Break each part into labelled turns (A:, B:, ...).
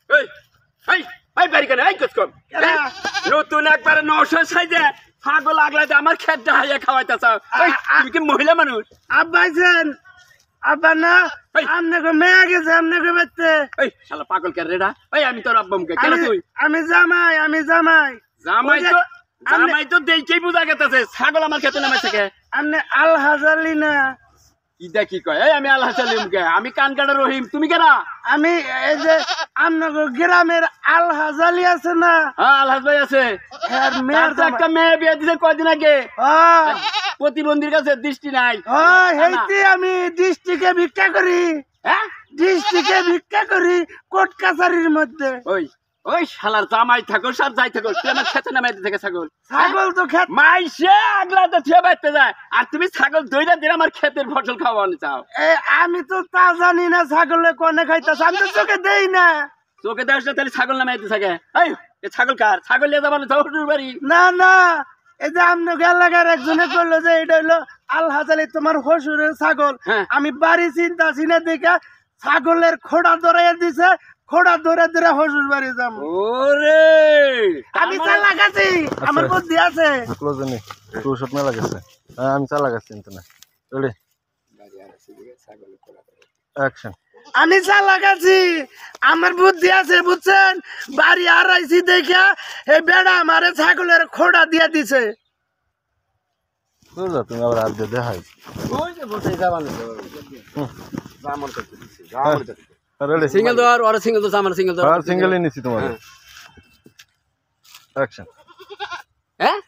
A: এই এই এই বাড়ি কেন এই কস কম নতুন একবারে 900 সাইজে ছাগল আগলাতে আমার খেত হাইয়া খাওয়াইতাছ তুমি কি মহিলা মানুষ
B: আব্বাইছেন আব্বা না আমনে গো মেয়ে গেছে আমনে গো বেতে
A: এই শালা পাগল কে রেডা এই আমি তোর আব্বামকে কেন তুই
B: আমি জামাই
A: জামাই তো দেখেই বুঝা গেছে ছাগল আমার খেতে নামে থাকে
B: আমনে আল হাজালি না
A: কি দেখি কয় এই আমি আল হাসালিমকে আমি কানকাটা রহিম তুমি কেনা
B: আমি এই যে আমনগর গ্রামের আল হাজালি আছে না
A: হ্যাঁ আল হাজ ভাই আছে
B: এর মেয়ের
A: তার তো একটা মেয়ে বিয়ে দিছে কয়দিন আগে
B: হ্যাঁ
A: প্রতিবন্ধীর কাছে দৃষ্টি নাই
B: হ্যাঁ হেইতে আমি ডিস্ট্রিক্টে ভিক্ষা করি
A: হ্যাঁ
B: ডিস্ট্রিক্টে ভিক্ষা করি কোর্ট কাছারির মধ্যে
A: ওই ওই শালার জামাই থাকো সার যাই থাকো তুই আমার খেতে নামাইতে থেকে ছাগল
B: ছাগল তো খেত
A: মাইসে আগলাতে থিয়ে বাইতে যায় আর তুমি ছাগল দইরা দিয়ে আমার ক্ষেতের ফসল খাওয়ানো চাও
B: আমি তো তা জানি না ছাগলে কোনে খাইতাছে আমি তো চোখে দেই না
A: চোখে দেওয়ার তাহলে ছাগল নামাইতে থাকে এই ছাগল কার ছাগল নিয়ে যাবার শ্বশুর বাড়ি
B: না না এই যে আমনে এলাকার একজনে করলো যে এটা হলো আল হাজালি তোমার শ্বশুরের ছাগল আমি বাড়ি চিন্তাছি না দেখে ছাগলের খোড়া ধরাইয়া দিছে খোড়া ধরে ধরে শ্বশুর বাড়ি যাবো
A: ওরে
B: আমি চালা গেছি আমার বুদ্ধি আছে
C: আমি চালা গেছি
B: আমি চালা গেছি আমার বুদ্ধি আছে বুঝছেন বাড়ি হারাইছি দেখে এই বেড়া আমারে ছাগলের খোড়া দিয়ে দিছে
C: তুমি আবার আর দেখাই
A: ওই যে বসে যাবানো জামার করতে দিছি
C: সিঙ্গেল
A: সিঙ্গেল তো আর সিঙ্গেল তো আমার সিঙ্গেল তো
C: সিঙ্গেলই নিছি তোমার অ্যাকশন
A: হ্যাঁ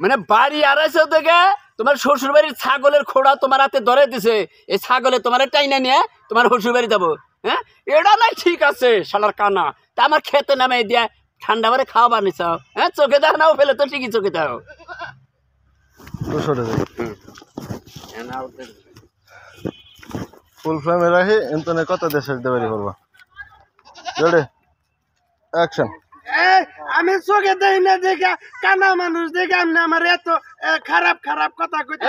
A: মানে বাড়ি আড়াইশো থেকে তোমার শ্বশুর বাড়ির ছাগলের খোড়া তোমার হাতে ধরে দিছে এই ছাগলে তোমার টাইনা নিয়ে তোমার শ্বশুর বাড়ি যাবো হ্যাঁ এটা নাই ঠিক আছে শালার কানা তা আমার খেতে নামে দিয়া ঠান্ডা মারে খাওয়াবার নিচাও হ্যাঁ চোখে দাও নাও ফেলে তো ঠিকই চোখে দাও
C: ফুল ফ্রেমে রাখি এন্তনে কত দেশের দেবারি করবা রেডি অ্যাকশন
B: আমি চোখে দেই না দেখে কানা মানুষ দেখে আমি আমার এত খারাপ খারাপ কথা কইতে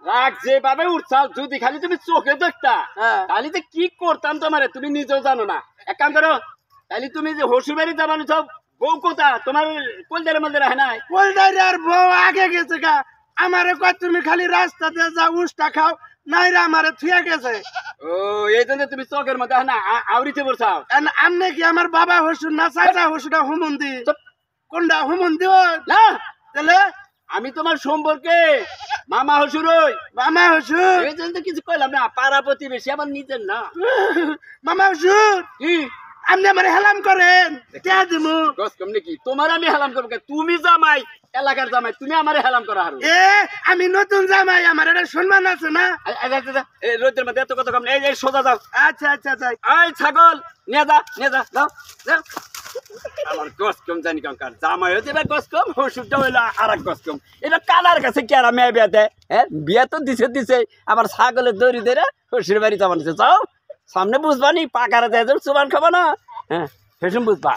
A: রাগ যেভাবে উঠছাল যদি খালি তুমি চোখে দেখতা তাহলে যে কি করতাম তোমারে তুমি নিজেও জানো না এক কাম করো তাহলে তুমি যে শ্বশুর বাড়ি যাবানো সব বউ কোথা তোমার কোলদারের মধ্যে রাখে নাই
B: কোলদারে আর বউ আগে গেছে গা আমারে কয় তুমি খালি রাস্তা দিয়ে যা উষ্টা খাও নাইরা আমারে থুয়া গেছে
A: ও এই জন্য তুমি চোখের মধ্যে না আউরিতে বলছাও
B: আমনে কি আমার বাবা হসুর না চাচা হসুরা হুমন্দি কোনটা হুমন্দি
A: না
B: তাহলে
A: আমি তোমার সম্পর্কে মামা হসুর ওই
B: মামা হসুর
A: এই জন্য তো কিছু কইলাম না পাড়া প্রতিবেশী আমার নিজের না
B: মামা হসুর
A: কি
B: আপনি আমার হেলাম করেন কে দিমু
A: গসকম নাকি তোমার আমি হেলাম করব তুমি জামাই এলাকার জামাই তুমি আমারে হেলাম করা হারু
B: আমি নতুন জামাই আমার এটা সম্মান আছে না
A: এই রোদের মধ্যে এত কথা কম এই সোজা যাও
B: আচ্ছা আচ্ছা আচ্ছা
A: এই ছাগল নিয়ে যা যাও যাও আমার গসকম জানি কার জামাই হতে বা গসকম হসুরটা হইলো আর এক গসকম এটা কালার কাছে কি আর মেয়ে বিয়াতে হ্যাঁ বিয়া তো দিছে আবার ছাগলের দড়ি ধরে হসুর বাড়ি যাবান যাও সামনে বুঝবা নি পাকারে যায় সুবান খাবা না হ্যাঁ সেসব বুঝবা